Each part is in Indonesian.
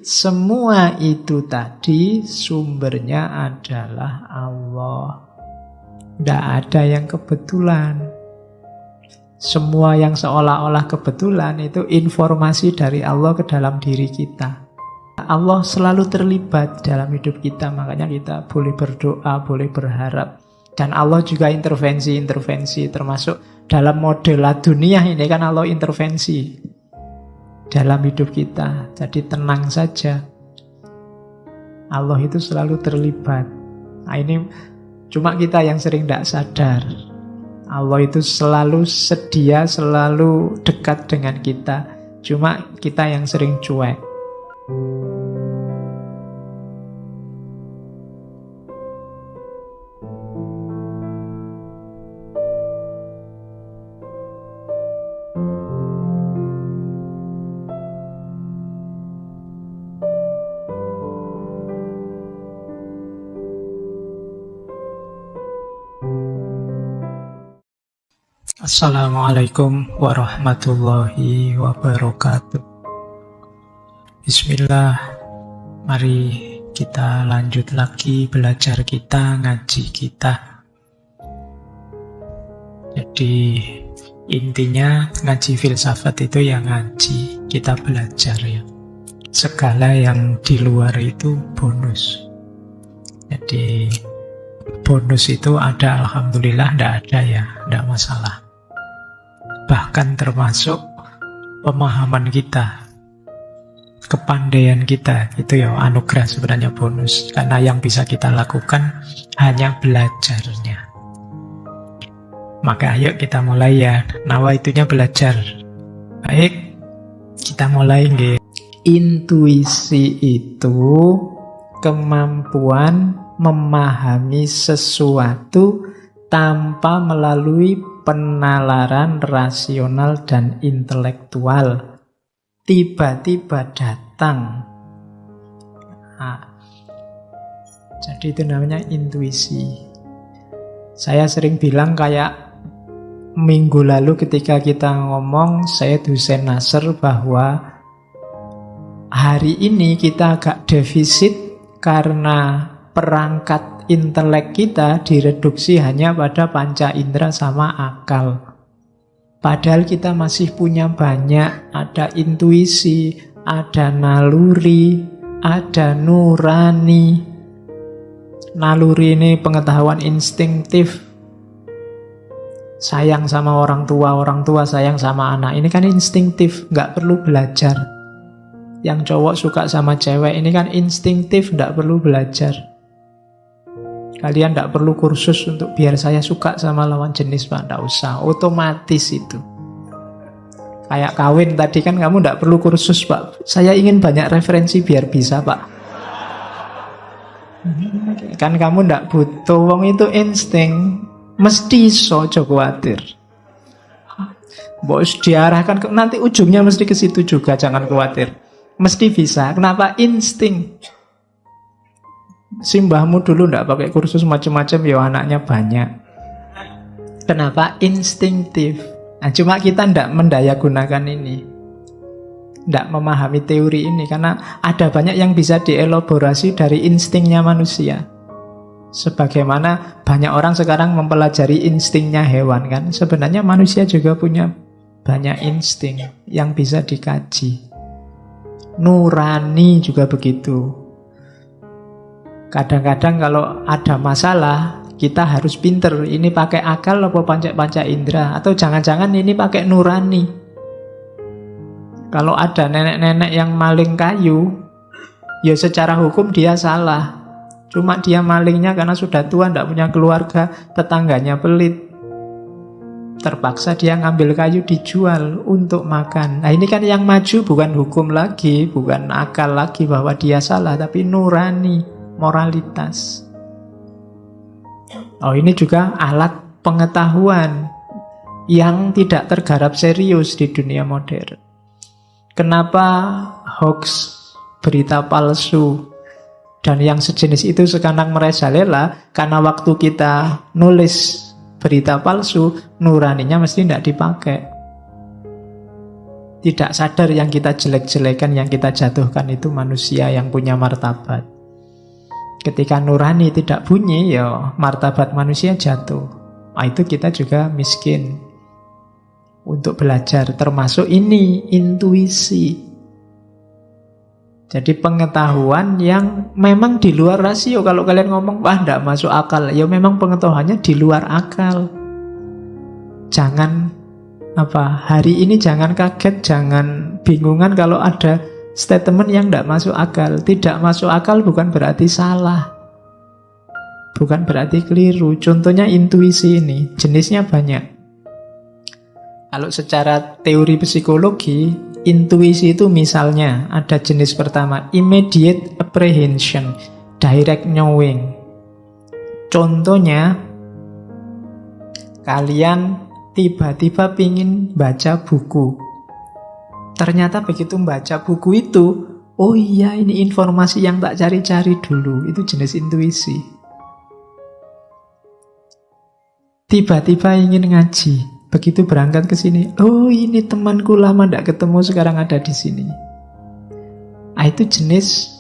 semua itu tadi sumbernya adalah Allah. Tidak ada yang kebetulan. Semua yang seolah-olah kebetulan itu informasi dari Allah ke dalam diri kita. Allah selalu terlibat dalam hidup kita, makanya kita boleh berdoa, boleh berharap. Dan Allah juga intervensi, termasuk dalam model dunia ini kan Allah intervensi dalam hidup kita. Jadi tenang saja. Allah itu selalu terlibat. Nah, ini cuma kita yang sering tidak sadar. Allah itu selalu sedia, selalu dekat dengan kita. Cuma kita yang sering cuek. Assalamualaikum warahmatullahi wabarakatuh. Bismillah. Mari kita lanjut lagi belajar kita, ngaji kita. Jadi intinya ngaji filsafat itu ya ngaji, kita belajar ya. Segala yang di luar itu bonus. Jadi bonus itu ada, alhamdulillah, tidak ada ya, tidak masalah. Bahkan termasuk pemahaman kita, kepandaian kita, itu ya anugerah sebenarnya, bonus. Karena yang bisa kita lakukan hanya belajarnya. Maka ayo kita mulai ya, nawaitunya belajar. Baik, kita mulai nggih. Intuisi itu kemampuan memahami sesuatu tanpa melalui penalaran rasional dan intelektual. Tiba-tiba datang. Nah, jadi itu namanya intuisi. Saya sering bilang kayak minggu lalu ketika kita ngomong, saya Husain Nasr, bahwa hari ini kita agak defisit karena perangkat intelek kita direduksi hanya pada panca indera sama akal. Padahal kita masih punya banyak, ada intuisi, ada naluri, ada nurani. Naluri ini pengetahuan instinktif. Sayang sama orang tua sayang sama anak. Ini kan instinktif, nggak perlu belajar. Yang cowok suka sama cewek, ini kan instinktif, nggak perlu belajar. Kalian tidak perlu kursus untuk biar saya suka sama lawan jenis, Pak. Tidak usah, otomatis itu. Kayak kawin tadi kan kamu tidak perlu kursus, Pak. Saya ingin banyak referensi biar bisa, Pak. Kan kamu tidak butuh, wong itu insting. Mesti iso, aja khawatir. Bos diarahkan nanti ujungnya mesti ke situ juga, jangan khawatir. Mesti bisa. Kenapa? Insting. Simbahmu dulu ndak pakai kursus macam-macam, ya anaknya banyak. Kenapa? Instinktif. Nah, cuma kita ndak mendayagunakan ini, ndak memahami teori ini, karena ada banyak yang bisa dielaborasi dari instingnya manusia. Sebagaimana banyak orang sekarang mempelajari instingnya hewan, kan sebenarnya manusia juga punya banyak insting yang bisa dikaji. Nurani juga begitu. Kadang-kadang kalau ada masalah, kita harus pinter. Ini pakai akal apa panca indera? Atau jangan-jangan ini pakai nurani. Kalau ada nenek-nenek yang maling kayu, ya secara hukum dia salah. Cuma dia malingnya karena sudah tua, tidak punya keluarga, tetangganya pelit. Terpaksa dia ngambil kayu dijual untuk makan. Nah ini kan yang maju bukan hukum lagi, bukan akal lagi bahwa dia salah, tapi nurani. Moralitas. Oh, ini juga alat pengetahuan yang tidak tergarap serius di dunia modern. Kenapa hoax, berita palsu, dan yang sejenis itu sekarang merajalela? Karena waktu kita nulis berita palsu, nuraninya mesti tidak dipakai. Tidak sadar yang kita jelek-jelekan, yang kita jatuhkan itu manusia yang punya martabat. Ketika nurani tidak bunyi, ya martabat manusia jatuh. Nah, itu kita juga miskin untuk belajar. Termasuk ini, intuisi. Jadi pengetahuan yang memang di luar rasio. Kalau kalian ngomong, wah tidak masuk akal, ya memang pengetahuannya di luar akal. Jangan hari ini jangan kaget, jangan bingungan kalau ada statement yang tidak masuk akal. Tidak masuk akal bukan berarti salah, bukan berarti keliru. Contohnya intuisi ini, jenisnya banyak. Kalau secara teori psikologi, intuisi itu misalnya ada jenis pertama, immediate apprehension, direct knowing. Contohnya, kalian tiba-tiba pingin baca buku. Ternyata begitu membaca buku itu, oh iya ini informasi yang tak cari-cari dulu. Itu jenis intuisi. Tiba-tiba ingin ngaji. Begitu berangkat ke sini, oh ini temanku lama tidak ketemu sekarang ada di sini. Itu jenis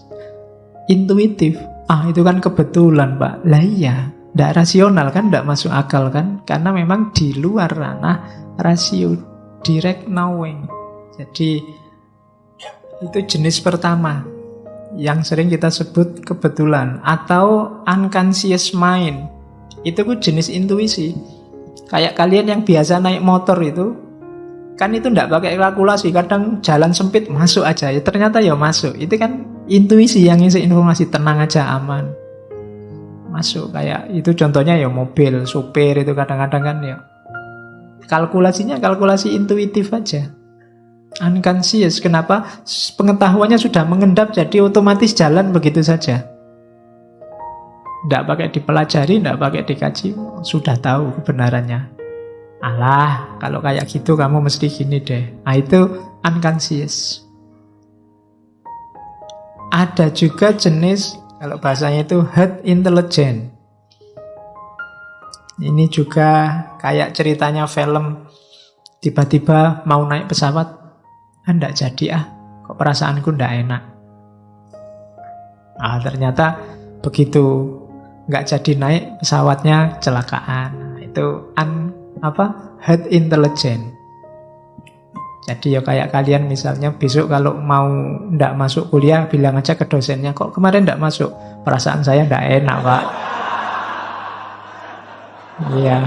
intuitif. Itu kan kebetulan Pak. Lah iya, tidak rasional kan, tidak masuk akal kan, karena memang di luar ranah rasio, direct knowing. Jadi itu jenis pertama yang sering kita sebut kebetulan, atau unconscious mind. Itu pun jenis intuisi. Kayak kalian yang biasa naik motor itu, kan itu tidak pakai kalkulasi, kadang jalan sempit masuk aja, ya ternyata ya masuk. Itu kan intuisi yang ngisi informasi, tenang aja, aman, masuk. Kayak itu contohnya ya mobil, supir itu kadang-kadang kan ya kalkulasinya kalkulasi intuitif aja. Unconscious, kenapa? Pengetahuannya sudah mengendap, jadi otomatis jalan begitu saja. Tidak pakai dipelajari, tidak pakai dikaji, sudah tahu kebenarannya. Alah, kalau kayak gitu kamu mesti gini deh. Itu unconscious. Ada juga jenis, kalau bahasanya itu herd intelligence. Ini juga kayak ceritanya film. Tiba-tiba mau naik pesawat, tidak jadi kok perasaanku tidak enak. Ternyata begitu nggak jadi naik pesawatnya kecelakaan. Itu herd intelligence. Jadi ya kayak kalian misalnya besok kalau mau ndak masuk kuliah, bilang aja ke dosennya, kok kemarin ndak masuk, perasaan saya ndak enak Pak. Iya.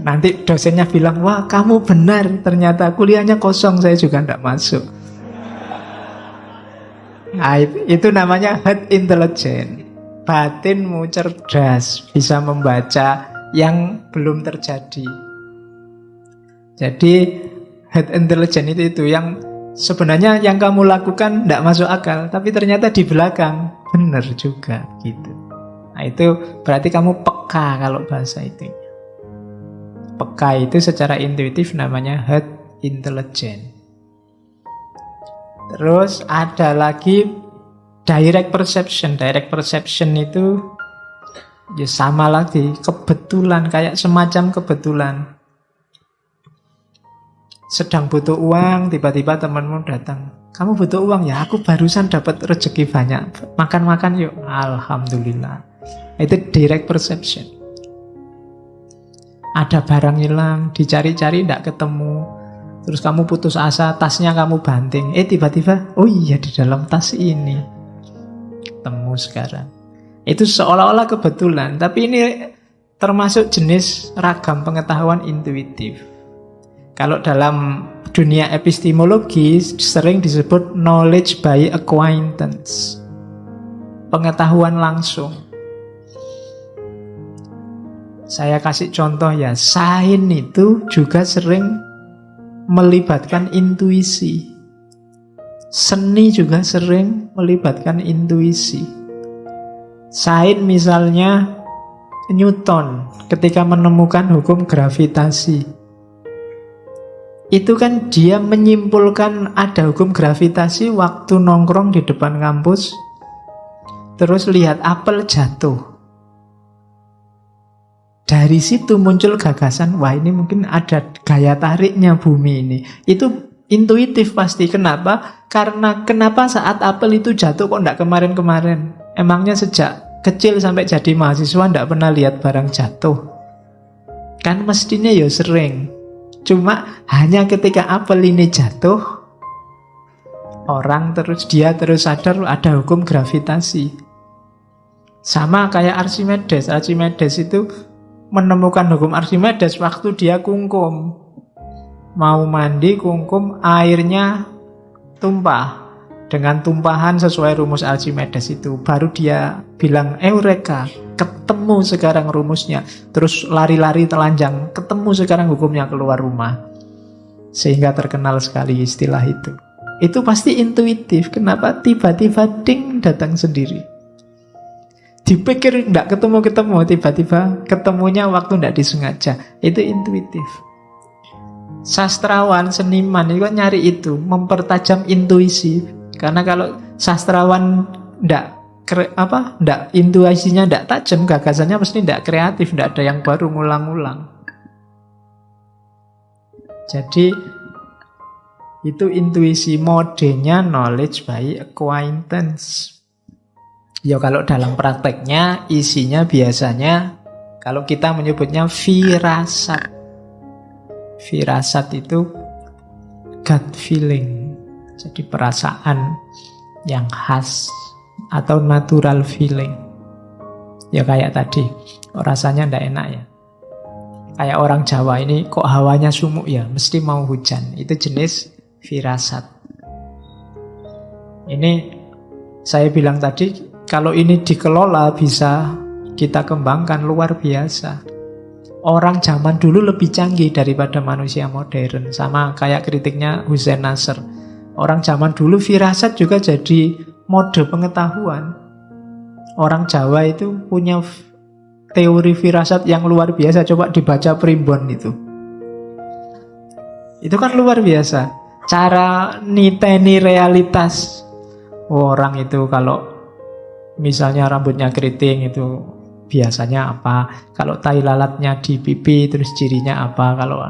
Nanti dosennya bilang, wah kamu benar, ternyata kuliahnya kosong, saya juga ndak masuk. Itu namanya herd intelligence. Batinmu cerdas, bisa membaca yang belum terjadi. Jadi herd intelligence itu yang sebenarnya yang kamu lakukan tidak masuk akal, tapi ternyata di belakang benar juga gitu. Itu berarti kamu peka kalau bahasa itu. Peka itu secara intuitif namanya herd intelligence. Terus ada lagi direct perception. Direct perception itu ya sama lagi, kebetulan, kayak semacam kebetulan. Sedang butuh uang, tiba-tiba temanmu datang. Kamu butuh uang ya? Aku barusan dapat rezeki banyak. Makan-makan yuk. Alhamdulillah. Itu direct perception. Ada barang hilang, dicari-cari tidak ketemu. Terus kamu putus asa, tasnya kamu banting. Tiba-tiba, oh iya di dalam tas ini. Ketemu sekarang. Itu seolah-olah kebetulan. Tapi ini termasuk jenis ragam pengetahuan intuitif. Kalau dalam dunia epistemologi sering disebut knowledge by acquaintance. Pengetahuan langsung. Saya kasih contoh ya, sains itu juga sering melibatkan intuisi. Seni juga sering melibatkan intuisi. Sains misalnya Newton ketika menemukan hukum gravitasi. Itu kan dia menyimpulkan ada hukum gravitasi waktu nongkrong di depan kampus, terus lihat apel jatuh. Dari situ muncul gagasan, wah ini mungkin ada gaya tariknya bumi ini. Itu intuitif pasti. Kenapa? Karena kenapa saat apel itu jatuh kok enggak kemarin-kemarin? Emangnya sejak kecil sampai jadi mahasiswa enggak pernah lihat barang jatuh? Kan mestinya ya sering. Cuma hanya ketika apel ini jatuh, dia terus sadar ada hukum gravitasi. Sama kayak Archimedes. Archimedes itu menemukan hukum Archimedes waktu dia kungkum. Mau mandi, kungkum, airnya tumpah. Dengan tumpahan sesuai rumus Archimedes itu. Baru dia bilang, Eureka, ketemu sekarang rumusnya. Terus lari-lari telanjang, ketemu sekarang hukumnya, keluar rumah. Sehingga terkenal sekali istilah itu. Itu pasti intuitif. Kenapa? Tiba-tiba ding datang sendiri. Dipikir enggak ketemu-ketemu, tiba-tiba ketemunya waktu enggak disengaja. Itu intuitif. Sastrawan, seniman itu kan nyari itu, mempertajam intuisi. Karena kalau sastrawan enggak intuisinya enggak tajam, gagasannya pasti enggak kreatif, enggak ada yang baru, ngulang-ngulang. Jadi itu intuisi, modenya knowledge by acquaintance. Ya kalau dalam prakteknya isinya biasanya kalau kita menyebutnya firasat. Firasat itu gut feeling. Jadi perasaan yang khas atau natural feeling. Ya kayak tadi, rasanya ndak enak ya. Kayak orang Jawa ini kok hawanya sumuk ya, mesti mau hujan. Itu jenis firasat. Ini saya bilang tadi, kalau ini dikelola bisa kita kembangkan luar biasa. Orang zaman dulu lebih canggih daripada manusia modern. Sama kayak kritiknya Hussein Nasr. Orang zaman dulu firasat juga jadi mode pengetahuan. Orang Jawa itu punya teori firasat yang luar biasa. Coba dibaca primbon itu. Itu kan luar biasa. Cara niteni realitas. Orang itu kalau misalnya rambutnya keriting itu biasanya apa? Kalau tai lalatnya di pipi terus cirinya apa? Kalau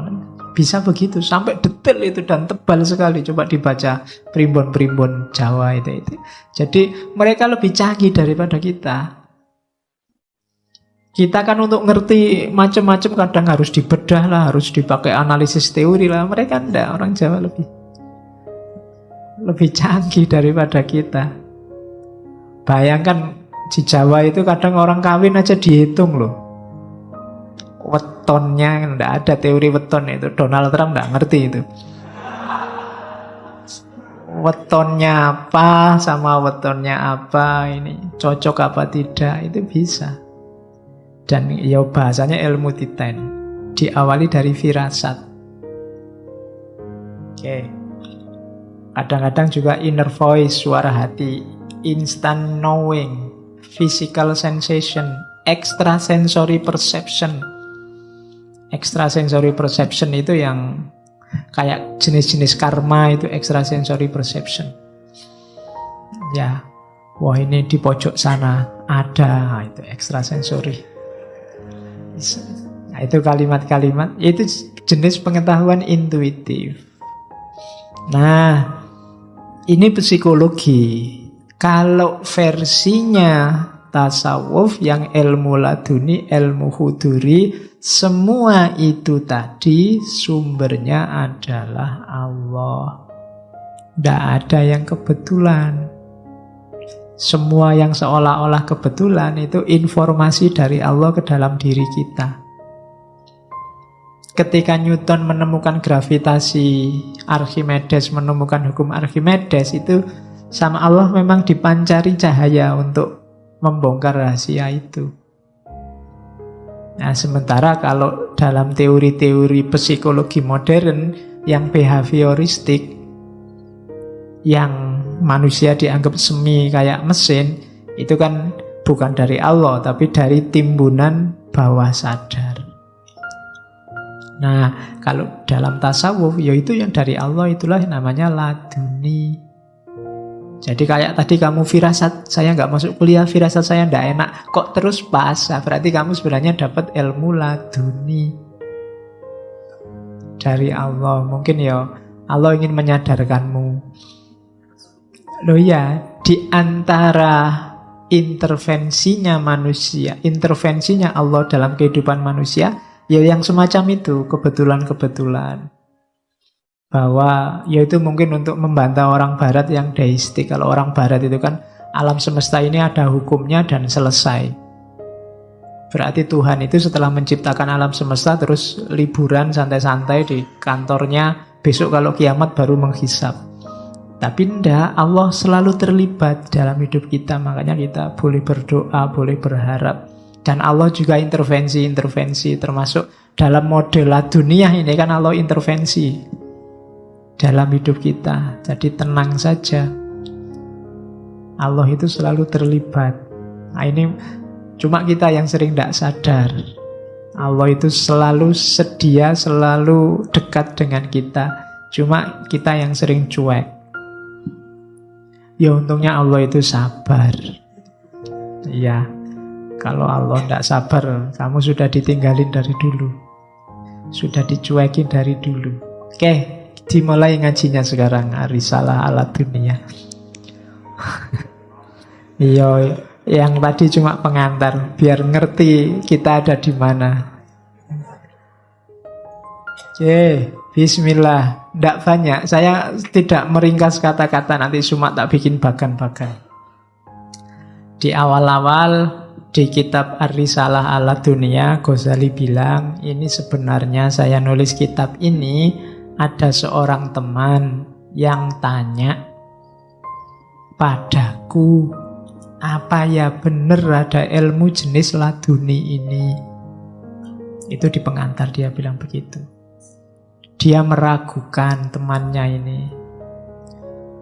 bisa begitu sampai detail itu dan tebal sekali. Coba dibaca primbon-primbon Jawa itu. Jadi mereka lebih canggih daripada kita. Kita kan untuk ngerti macam-macam kadang harus dibedah lah, harus dipakai analisis teori lah. Mereka enggak, orang Jawa lebih canggih daripada kita. Bayangkan di Jawa itu kadang orang kawin aja dihitung loh. Wetonnya, enggak ada teori weton itu. Donald Trump enggak ngerti itu. Wetonnya apa sama wetonnya apa, ini cocok apa tidak, itu bisa. Dan ya bahasanya ilmu titen. Diawali dari firasat. Oke. Kadang-kadang juga inner voice, suara hati. Instant knowing, physical sensation, extrasensory perception. Extrasensory perception itu yang kayak jenis-jenis karma, itu extrasensory perception. Ya, wah ini di pojok sana ada, itu extrasensory. Nah, itu kalimat-kalimat, itu jenis pengetahuan intuitif. Nah, ini psikologi. Kalau versinya tasawuf yang ilmu laduni, ilmu huduri, semua itu tadi sumbernya adalah Allah. Tidak ada yang kebetulan. Semua yang seolah-olah kebetulan itu informasi dari Allah ke dalam diri kita. Ketika Newton menemukan gravitasi, Archimedes menemukan hukum Archimedes, itu sama Allah memang dipancari cahaya untuk membongkar rahasia itu. Nah, sementara kalau dalam teori-teori psikologi modern yang behavioristik, yang manusia dianggap semi kayak mesin, itu kan bukan dari Allah, tapi dari timbunan bawah sadar. Nah, kalau dalam tasawuf, yaitu yang dari Allah, itulah namanya laduni. Jadi kayak tadi kamu firasat, saya nggak masuk kuliah, firasat saya nggak enak, kok terus pasrah, berarti kamu sebenarnya dapat ilmu laduni dari Allah. Mungkin ya Allah ingin menyadarkanmu. Loh ya, di antara intervensinya manusia, intervensinya Allah dalam kehidupan manusia, ya yang semacam itu, kebetulan-kebetulan. Bahwa yaitu mungkin untuk membantah orang barat yang deistik. Kalau orang barat itu kan alam semesta ini ada hukumnya dan selesai. Berarti Tuhan itu setelah menciptakan alam semesta terus liburan santai-santai di kantornya, besok kalau kiamat baru menghisap. Tapi enggak, Allah selalu terlibat dalam hidup kita. Makanya kita boleh berdoa, boleh berharap. Dan Allah juga intervensi-intervensi, termasuk dalam model dunia ini kan Allah intervensi dalam hidup kita. Jadi tenang saja, Allah itu selalu terlibat. Nah ini cuma kita yang sering tidak sadar. Allah itu selalu sedia, selalu dekat dengan kita. Cuma kita yang sering cuek. Ya untungnya Allah itu sabar. Iya, kalau Allah tidak sabar, kamu sudah ditinggalin dari dulu, sudah dicuekin dari dulu. Oke, dimulai ngajinya sekarang, Risalah ala Dunia. Iya, yang tadi cuma pengantar, biar ngerti kita ada di mana. Oke, bismillah. Tidak banyak, saya tidak meringkas kata-kata, nanti cuma tak bikin bagan-bagan. Di awal-awal di kitab Ar-Risalah ala Dunia, Ghazali bilang, ini sebenarnya saya nulis kitab ini, ada seorang teman yang tanya padaku, apa ya benar ada ilmu jenis laduni ini? Itu di pengantar dia bilang begitu. Dia meragukan temannya ini.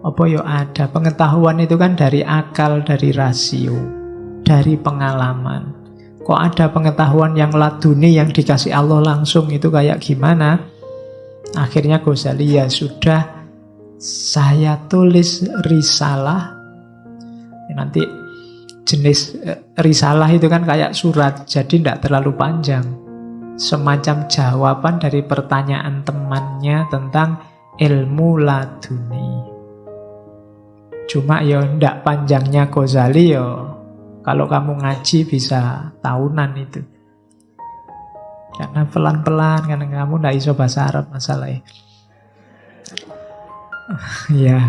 Apa ya ada? Pengetahuan itu kan dari akal, dari rasio, dari pengalaman. Kok ada pengetahuan yang laduni yang dikasih Allah langsung, itu kayak gimana? Akhirnya Ghazali, ya sudah, saya tulis risalah. Nanti jenis risalah itu kan kayak surat, jadi tidak terlalu panjang. Semacam jawaban dari pertanyaan temannya tentang ilmu laduni. Cuma ya tidak panjangnya Ghazali ya. Kalau kamu ngaji bisa tahunan itu. Karena pelan-pelan, karena kamu tidak iso bahasa Arab masalahnya. Ya,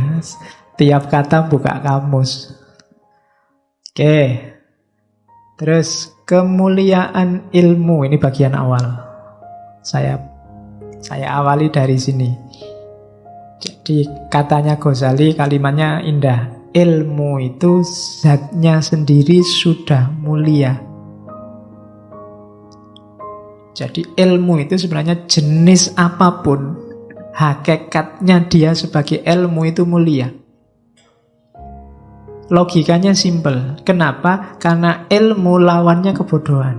tiap kata buka kamus. Oke. Terus kemuliaan ilmu, ini bagian awal. Saya awali dari sini. Jadi katanya Ghazali, kalimatnya indah. Ilmu itu zatnya sendiri sudah mulia. Jadi ilmu itu sebenarnya jenis apapun, hakikatnya dia sebagai ilmu itu mulia. Logikanya simpel. Kenapa? Karena ilmu lawannya kebodohan.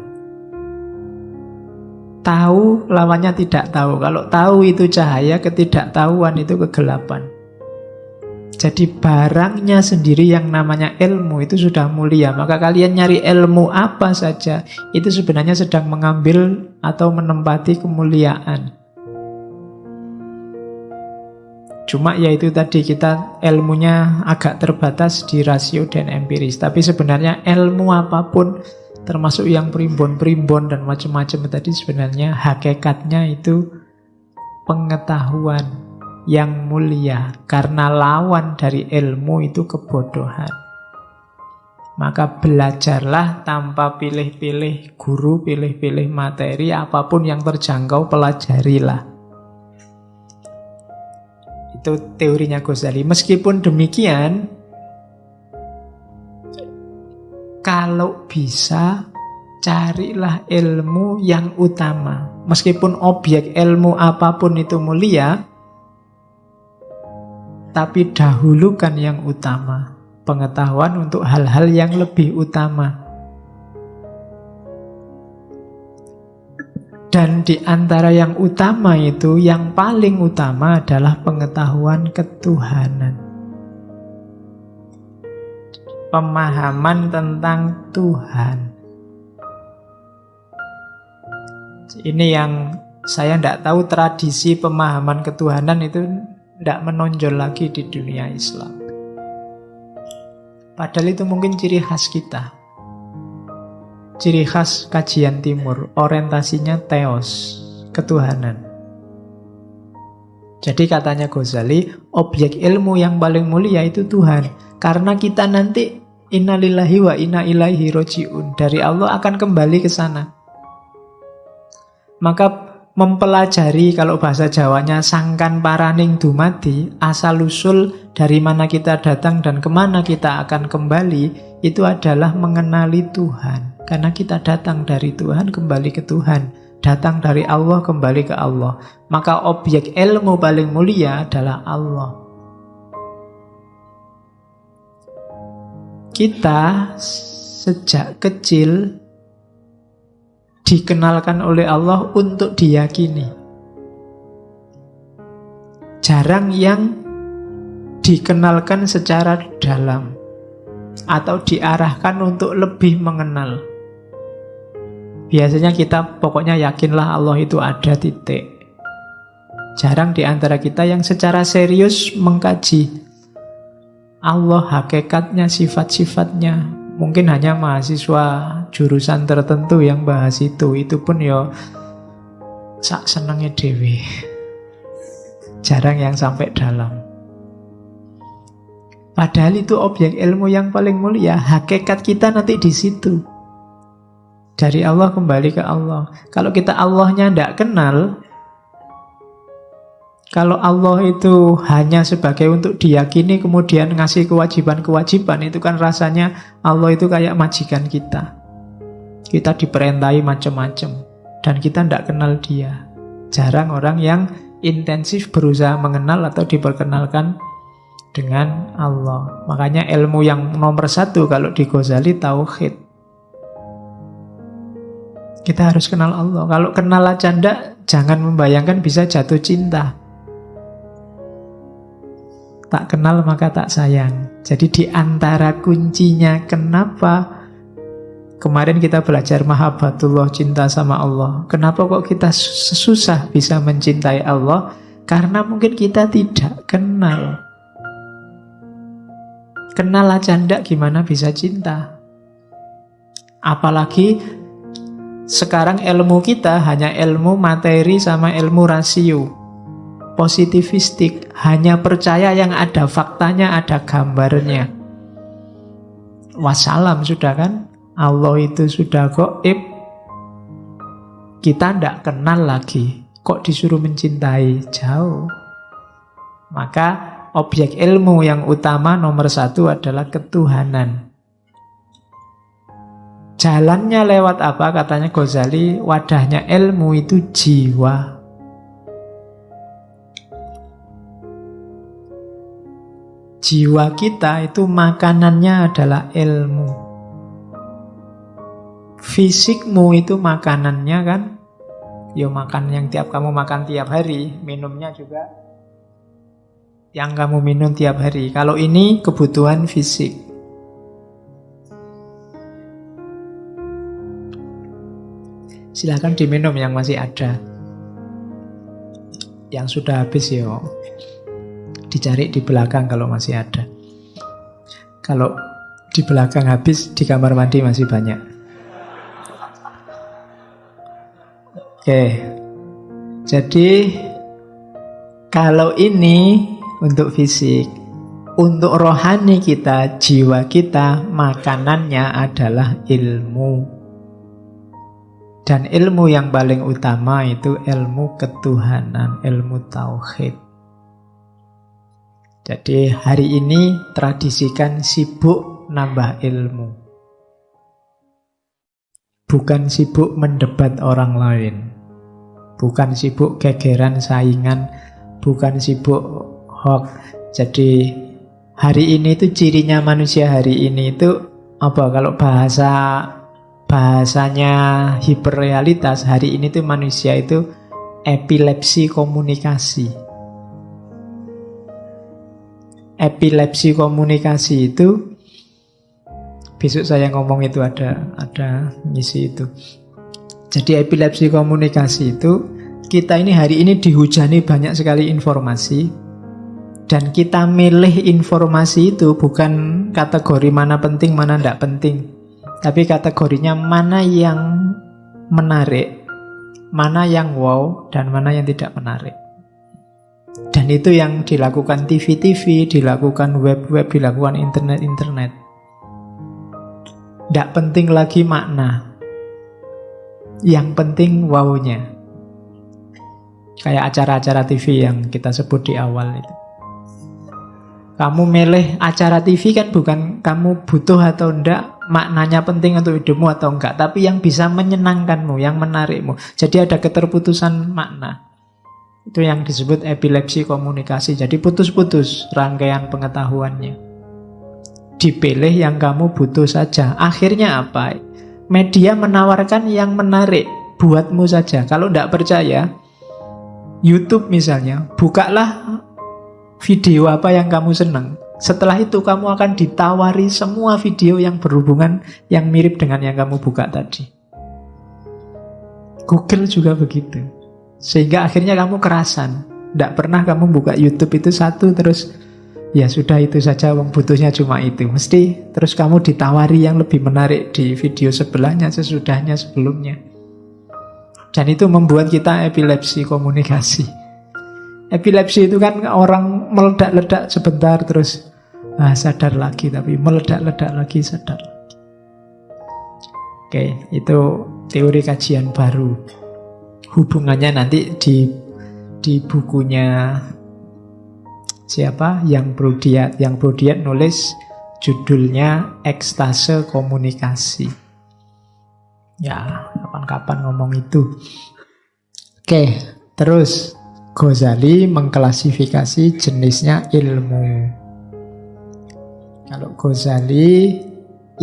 Tahu lawannya tidak tahu. Kalau tahu itu cahaya, ketidaktahuan itu kegelapan. Jadi barangnya sendiri yang namanya ilmu itu sudah mulia. Maka kalian nyari ilmu apa saja, itu sebenarnya sedang mengambil atau menempati kemuliaan. Cuma ya itu tadi, kita ilmunya agak terbatas di rasio dan empiris. Tapi sebenarnya ilmu apapun, termasuk yang primbon-primbon dan macam-macam tadi, sebenarnya hakikatnya itu pengetahuan yang mulia. Karena lawan dari ilmu itu kebodohan. Maka belajarlah tanpa pilih-pilih guru, pilih-pilih materi, apapun yang terjangkau pelajarilah. Itu teorinya Ghazali. Meskipun demikian, kalau bisa carilah ilmu yang utama. Meskipun objek ilmu apapun itu mulia, tapi dahulukan yang utama. Pengetahuan untuk hal-hal yang lebih utama. Dan di antara yang utama itu, yang paling utama adalah pengetahuan ketuhanan. pemahaman tentang Tuhan. Ini yang saya tidak tahu, tradisi pemahaman ketuhanan itu tidak menonjol lagi di dunia Islam. Padahal itu mungkin ciri khas kita. Ciri khas kajian timur, orientasinya theos, ketuhanan. Jadi katanya Ghazali, objek ilmu yang paling mulia itu Tuhan. Karena kita nanti innalillahi wa inna ilaihi roji'un, dari Allah akan kembali ke sana. Maka mempelajari, kalau bahasa Jawanya sangkan paraning dumadi, asal-usul dari mana kita datang dan kemana kita akan kembali, itu adalah mengenali Tuhan. Karena kita datang dari Tuhan, kembali ke Tuhan. Datang dari Allah, kembali ke Allah. Maka objek ilmu paling mulia adalah Allah. Kita sejak kecil dikenalkan oleh Allah untuk diyakini. Jarang yang dikenalkan secara dalam atau diarahkan untuk lebih mengenal. Biasanya kita pokoknya yakinlah Allah itu ada, titik. Jarang di antara kita yang secara serius mengkaji Allah, hakikatnya, sifat-sifatnya. Mungkin hanya mahasiswa jurusan tertentu yang bahas itu pun ya sak senengnya dewe. Jarang yang sampai dalam. Padahal itu objek ilmu yang paling mulia. Hakikat kita nanti di situ. Dari Allah kembali ke Allah. Kalau kita Allahnya tidak kenal, kalau Allah itu hanya sebagai untuk diyakini kemudian ngasih kewajiban-kewajiban, itu kan rasanya Allah itu kayak majikan kita. Kita diperintahi macam-macam dan kita tidak kenal dia. Jarang orang yang intensif berusaha mengenal atau diperkenalkan dengan Allah. Makanya ilmu yang nomor satu kalau di Ghazali tauhid. Kita harus kenal Allah. Kalau kenal aja ndak, jangan membayangkan bisa jatuh cinta. Tak kenal maka tak sayang. Jadi di antara kuncinya kenapa kemarin kita belajar mahabbatullah, cinta sama Allah. Kenapa kok kita susah bisa mencintai Allah? Karena mungkin kita tidak kenal. Kenal aja ndak, gimana bisa cinta? Apalagi sekarang ilmu kita hanya ilmu materi sama ilmu rasio. Positivistik, hanya percaya yang ada faktanya, ada gambarnya. Wassalam sudah kan? Allah itu sudah gaib. Kita tidak kenal lagi. Kok disuruh mencintai? Jauh. Maka objek ilmu yang utama nomor satu adalah ketuhanan. Jalannya lewat apa? Katanya Ghazali, wadahnya ilmu itu jiwa. Jiwa kita itu makanannya adalah ilmu. Fisikmu itu makanannya kan? Ya makan yang kamu makan tiap hari, minumnya juga yang kamu minum tiap hari. Kalau ini kebutuhan fisik. Silakan diminum yang masih ada. Yang sudah habis ya dicari di belakang kalau masih ada. Kalau di belakang habis, di kamar mandi masih banyak. Oke. Jadi kalau ini untuk fisik, untuk rohani kita, jiwa kita, makanannya adalah ilmu. Dan ilmu yang paling utama itu ilmu ketuhanan, ilmu tauhid. Jadi hari ini tradisikan sibuk nambah ilmu. Bukan sibuk mendebat orang lain. Bukan sibuk gegeran saingan. Bukan sibuk hoax. Jadi hari ini itu cirinya manusia hari ini itu apa? Kalau bahasanya hiperrealitas, hari ini tuh manusia itu epilepsi komunikasi. Epilepsi komunikasi itu Besok saya ngomong itu ada ngisi itu. Jadi epilepsi komunikasi itu, kita ini hari ini dihujani banyak sekali informasi, dan kita milih informasi itu bukan kategori mana penting, mana tidak penting, tapi kategorinya mana yang menarik, mana yang wow, dan mana yang tidak menarik. Dan itu yang dilakukan TV-TV, dilakukan web-web, dilakukan internet-internet. Tidak penting lagi makna, yang penting wow-nya. Kayak acara-acara TV yang kita sebut di awal itu. Kamu milih acara TV kan bukan kamu butuh atau enggak, maknanya penting untuk hidupmu atau enggak, tapi yang bisa menyenangkanmu, yang menarikmu. Jadi ada keterputusan makna. Itu yang disebut epilepsi komunikasi. Jadi putus-putus rangkaian pengetahuannya. Dipilih yang kamu butuh saja. Akhirnya apa? Media menawarkan yang menarik buatmu saja. Kalau tidak percaya, YouTube misalnya, bukalah video apa yang kamu senang. Setelah itu kamu akan ditawari semua video yang berhubungan, yang mirip dengan yang kamu buka tadi. Google juga begitu. Sehingga akhirnya kamu kerasan. Tidak pernah kamu buka YouTube itu satu terus ya sudah itu saja, wong butuhnya cuma itu. Mesti terus kamu ditawari yang lebih menarik di video sebelahnya, sesudahnya, sebelumnya. Dan itu membuat kita epilepsi komunikasi. Epilepsi itu kan orang meledak-ledak sebentar terus sadar lagi, tapi meledak-ledak lagi, sadar lagi. Oke, itu teori kajian baru. Hubungannya nanti di bukunya siapa? Yang Brodiat. Yang Brodiat nulis judulnya Ekstase Komunikasi. Ya, kapan-kapan ngomong itu. Oke, terus Ghazali mengklasifikasi jenisnya ilmu. Kalau Ghazali,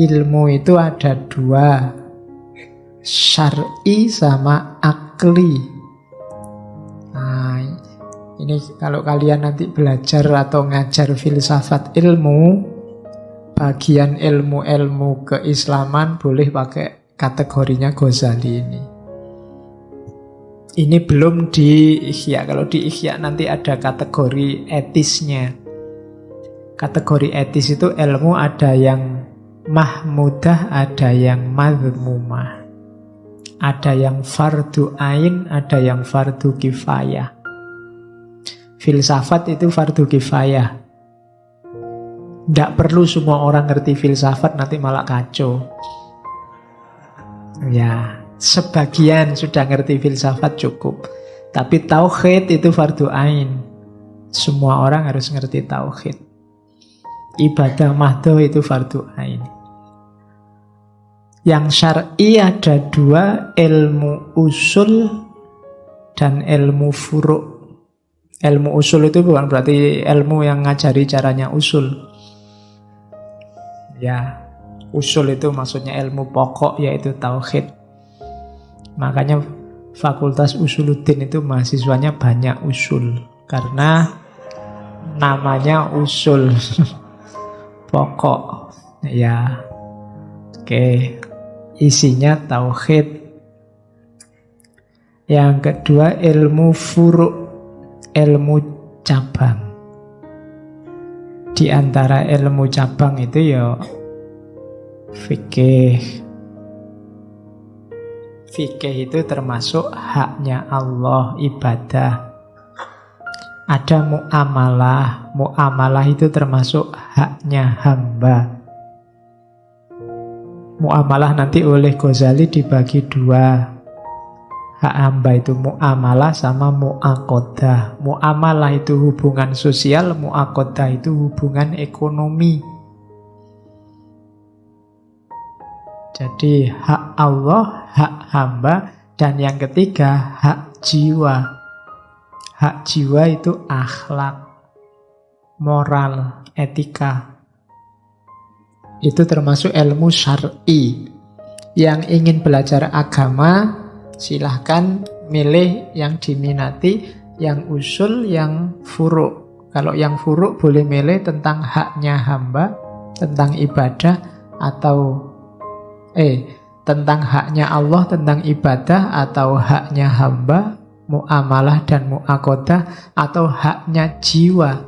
ilmu itu ada dua, syar'i sama akli. Ini kalau kalian nanti belajar atau ngajar filsafat ilmu, bagian ilmu-ilmu keislaman boleh pakai kategorinya Ghazali ini. Ini belum di Ihya. Kalau di Ihya nanti ada kategori etisnya. Kategori etis itu ilmu ada yang mahmudah, ada yang madhmumah. Ada yang fardu ain, ada yang fardu kifayah. Filsafat itu fardu kifayah. Tidak perlu semua orang ngerti filsafat, nanti malah kacau. Ya, sebagian sudah ngerti filsafat cukup. Tapi tauhid itu fardu ain. Semua orang harus ngerti tauhid. Ibadah mahdoh itu fardu ain. Yang syar'i ada dua, ilmu usul dan ilmu furu'. Ilmu usul itu bukan berarti ilmu yang ngajari caranya usul. Ya, usul itu maksudnya ilmu pokok, yaitu tauhid. Makanya Fakultas Usuluddin itu mahasiswanya banyak usul, karena namanya usul pokok. Ya, oke. Isinya tauhid. Yang kedua ilmu furu', ilmu cabang. Di antara ilmu cabang itu ya fikih. Fikih itu termasuk haknya Allah, ibadah. Ada muamalah. Muamalah itu termasuk haknya hamba. Muamalah nanti oleh Ghazali dibagi dua. Hak hamba itu muamalah sama mu'aqodah. Muamalah itu hubungan sosial, mu'aqodah itu hubungan ekonomi. Jadi hak Allah, hak hamba, dan yang ketiga hak jiwa. Hak jiwa itu akhlak, moral, etika. Itu termasuk ilmu syar'i. Yang ingin belajar agama silahkan milih yang diminati, yang usul, yang furu'. Kalau yang furu' boleh milih tentang haknya hamba, tentang ibadah, atau tentang haknya Allah, tentang ibadah, atau haknya hamba, muamalah dan muakodah, atau haknya jiwa,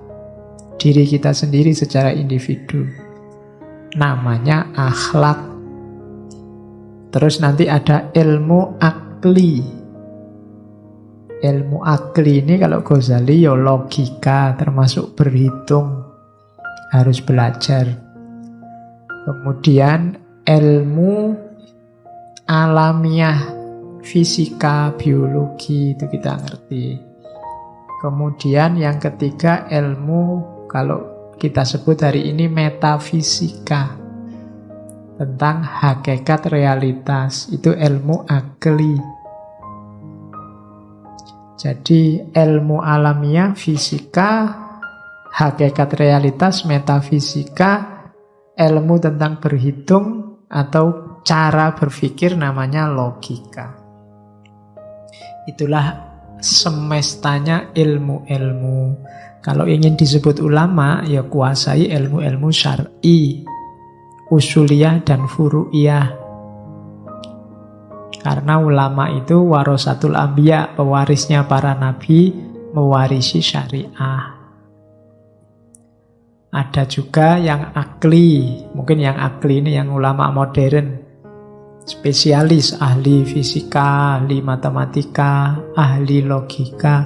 diri kita sendiri secara individu. Namanya akhlak. Terus nanti ada ilmu akli. Ilmu akli ini kalau Ghazali ya logika, termasuk berhitung, harus belajar. Kemudian ilmu alamiah, fisika, biologi, itu kita ngerti. Kemudian yang ketiga ilmu, kalau kita sebut hari ini metafisika, tentang hakikat realitas, itu ilmu akli. Jadi ilmu alamiah, fisika, hakikat realitas, metafisika, ilmu tentang berhitung atau cara berpikir namanya logika. Itulah semestanya ilmu-ilmu. Kalau ingin disebut ulama, ya kuasai ilmu-ilmu syar'i, usuliyah dan furu'iyah. Karena ulama itu warasatul anbiya, pewarisnya para nabi, mewarisi syariah. Ada juga yang akli, mungkin yang akli ini yang ulama modern, spesialis, ahli fisika, ahli matematika, ahli logika,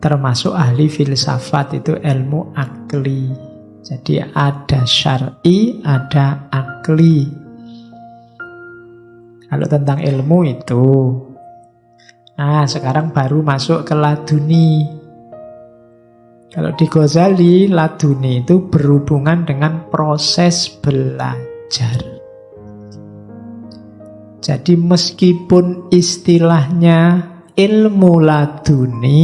termasuk ahli filsafat, itu ilmu akli. Jadi ada syar'i, ada akli. Kalau tentang ilmu itu. Nah, sekarang baru masuk ke laduni. Kalau di Ghazali, laduni itu berhubungan dengan proses belajar. Jadi meskipun istilahnya ilmu laduni,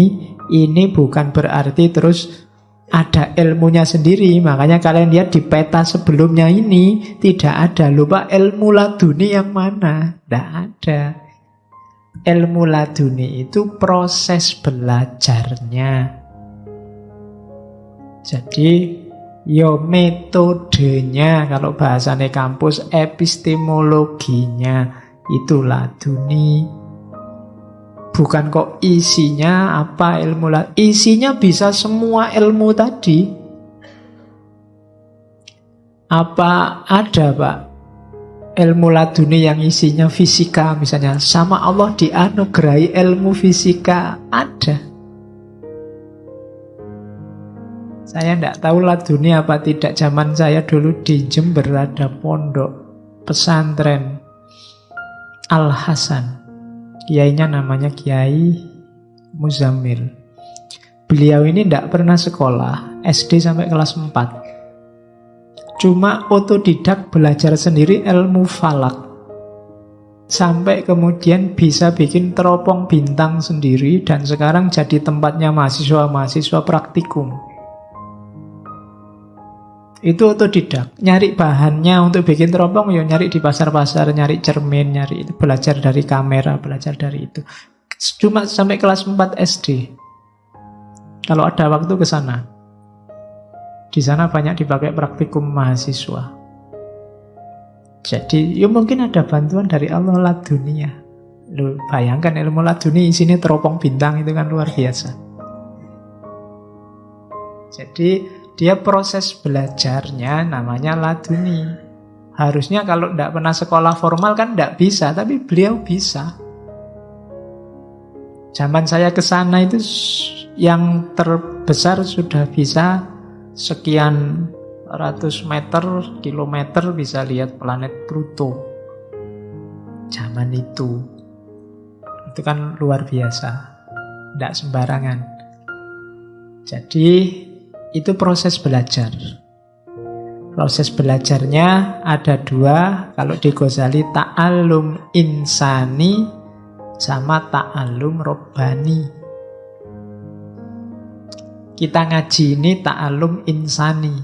ini bukan berarti terus ada ilmunya sendiri. Makanya kalian lihat di peta sebelumnya ini tidak ada. Lupa ilmu laduni yang mana? Tidak ada. Ilmu laduni itu proses belajarnya. Jadi yo metodenya, kalau bahasanya kampus, epistemologinya itu laduni. Bukan kok isinya apa ilmu laduni. Isinya bisa semua ilmu tadi. Apa ada Pak ilmu laduni yang isinya fisika misalnya, sama Allah dianugerahi ilmu fisika? Ada. Saya tidak tahu laduni apa tidak. Zaman saya dulu di Jember ada pondok pesantren Al-Hasan. Kiainya namanya Kiai Muzammil. Beliau ini tidak pernah sekolah, SD sampai kelas 4. Cuma otodidak belajar sendiri ilmu falak. Sampai kemudian bisa bikin teropong bintang sendiri, dan sekarang jadi tempatnya mahasiswa-mahasiswa praktikum. Itu otodidak. Nyari bahannya untuk bikin teropong, ya nyari di pasar-pasar, nyari cermin, nyari itu. Belajar dari kamera, belajar dari itu. Cuma sampai kelas 4 SD. Kalau ada waktu ke sana. Di sana banyak dipakai praktikum mahasiswa. Jadi, ya mungkin ada bantuan dari Allah ladunia. Lu bayangkan ilmu laduni isinya teropong bintang, itu kan luar biasa. Jadi dia proses belajarnya namanya laduni. Harusnya kalau tidak pernah sekolah formal kan tidak bisa, tapi beliau bisa. Zaman saya ke sana itu yang terbesar sudah bisa sekian ratus meter, kilometer bisa lihat planet Pluto. Zaman itu kan luar biasa, tidak sembarangan. Jadi itu proses belajar. Proses belajarnya ada dua. Kalau di Ghazali ta'allum insani sama ta'allum robbani. Kita ngaji ini ta'allum insani.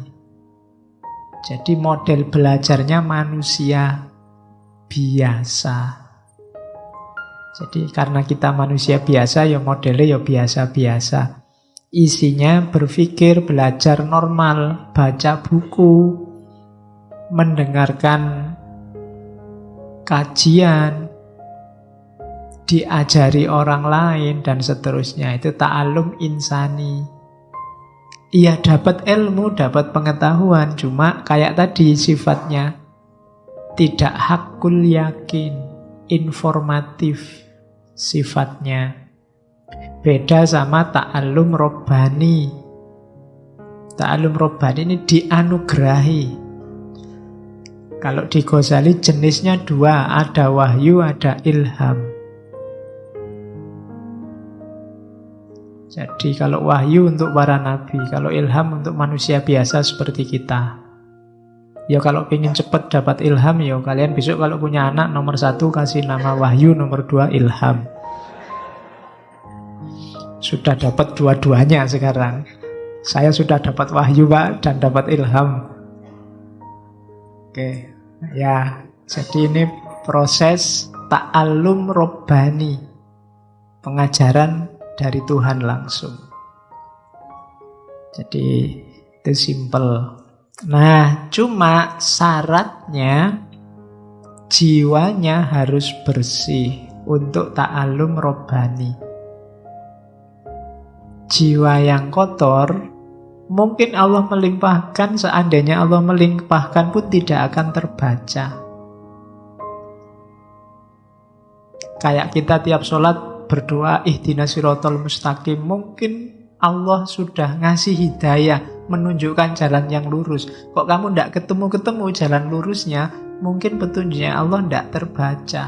Jadi model belajarnya manusia biasa. Jadi karena kita manusia biasa, ya modelnya ya biasa-biasa. Isinya berpikir, belajar normal, baca buku. mendengarkan kajian, diajari orang lain, dan seterusnya. Itu ta'allum insani. Ia dapat ilmu, dapat pengetahuan, cuma kayak tadi sifatnya tidak hakul yakin, informatif sifatnya. Beda sama ta'allum robbani. Ta'allum robbani ini dianugerahi. Kalau di Ghazali jenisnya dua, ada wahyu, ada ilham. Jadi kalau wahyu untuk para nabi, kalau ilham untuk manusia biasa seperti kita. Ya kalau ingin cepat dapat ilham, ya kalian besok kalau punya anak, nomor 1 kasih nama wahyu, nomor 2 ilham. Sudah dapat dua-duanya sekarang. Saya sudah dapat wahyu, Pak, dan dapat ilham. Oke, ya, jadi ini proses ta'allum robbani, pengajaran dari Tuhan langsung. Jadi itu simple. Nah, cuma syaratnya jiwanya harus bersih untuk ta'allum robbani. Jiwa yang kotor mungkin Allah melimpahkan, seandainya Allah melimpahkan pun tidak akan terbaca. Kayak kita tiap sholat berdoa ihdinas siratal mustaqim, mungkin Allah sudah ngasih hidayah, menunjukkan jalan yang lurus. Kok kamu tidak ketemu-ketemu jalan lurusnya, mungkin petunjuknya Allah tidak terbaca.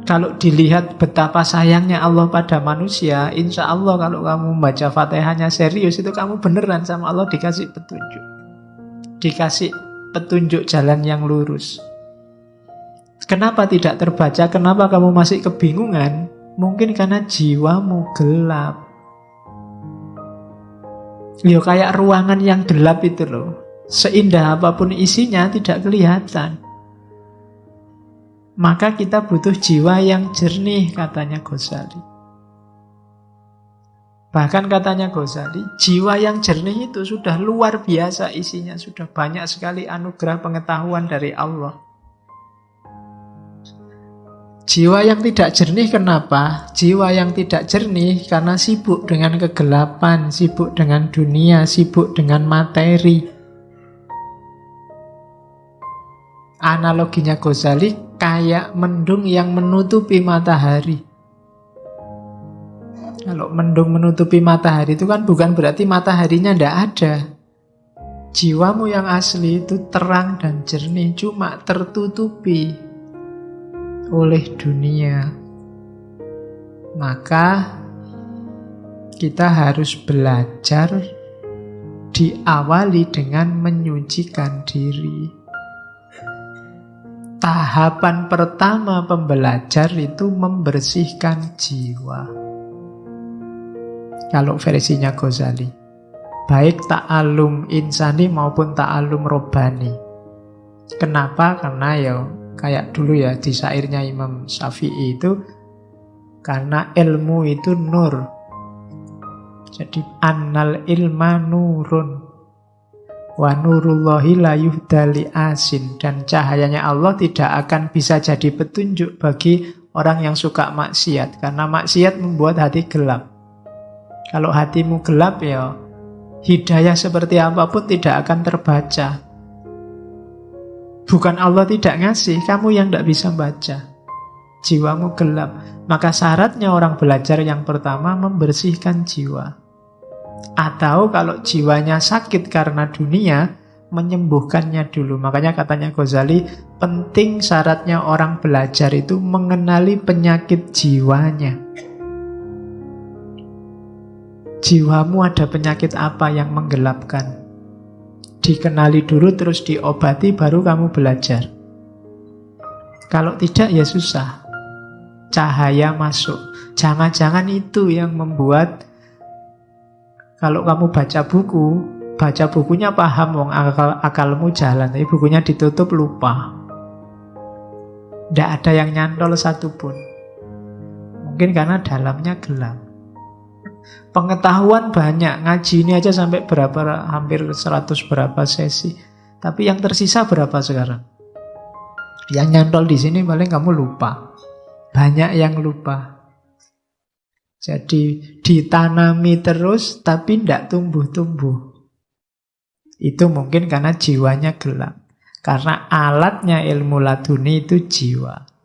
Kalau dilihat betapa sayangnya Allah pada manusia, insya Allah kalau kamu membaca Fatihahnya serius, itu kamu beneran sama Allah dikasih petunjuk. Dikasih petunjuk jalan yang lurus. Kenapa tidak terbaca? Kenapa kamu masih kebingungan? Mungkin karena jiwamu gelap. Ya kayak ruangan yang gelap itu loh. Seindah apapun isinya tidak kelihatan. Maka kita butuh jiwa yang jernih, katanya Ghazali. Bahkan katanya Ghazali, jiwa yang jernih itu sudah luar biasa isinya. Sudah banyak sekali anugerah pengetahuan dari Allah. Jiwa yang tidak jernih kenapa? Jiwa yang tidak jernih karena sibuk dengan kegelapan, sibuk dengan dunia, sibuk dengan materi. Analoginya Ghazali kayak mendung yang menutupi matahari. Kalau mendung menutupi matahari itu kan bukan berarti mataharinya tidak ada. Jiwamu yang asli itu terang dan jernih, cuma tertutupi oleh dunia. Maka kita harus belajar, diawali dengan menyucikan diri. Tahapan pertama pembelajar itu membersihkan jiwa. Kalau versinya Ghazali, baik ta'allum insani maupun ta'allum robbani. Kenapa? Karena ya kayak dulu ya di syairnya Imam Syafi'i itu, karena ilmu itu nur. Jadi annal ilma nurun wa nurullahi la yuhdali asin, dan cahayanya Allah tidak akan bisa jadi petunjuk bagi orang yang suka maksiat, karena maksiat membuat hati gelap. Kalau hatimu gelap ya hidayah seperti apapun tidak akan terbaca. Bukan Allah tidak ngasih, kamu yang tidak bisa baca. Jiwamu gelap. Maka syaratnya orang belajar yang pertama membersihkan jiwa. Atau kalau jiwanya sakit karena dunia, menyembuhkannya dulu. Makanya katanya Ghazali, penting syaratnya orang belajar itu mengenali penyakit jiwanya. Jiwamu ada penyakit apa yang menggelapkan? Dikenali dulu, terus diobati, baru kamu belajar. Kalau tidak ya susah. Cahaya masuk. Jangan-jangan itu yang membuat kalau kamu baca bukunya paham, wong akalmu jalan, tapi bukunya ditutup lupa. Tidak ada yang nyantol satupun. Mungkin karena dalamnya gelap. Pengetahuan banyak, ngaji ini aja sampai berapa, hampir 100 berapa sesi. Tapi yang tersisa berapa sekarang? Yang nyantol di sini paling kamu lupa. Banyak yang lupa. Jadi ditanami terus tapi tidak tumbuh-tumbuh. Itu mungkin karena jiwanya gelap. Karena alatnya ilmu laduni itu jiwa.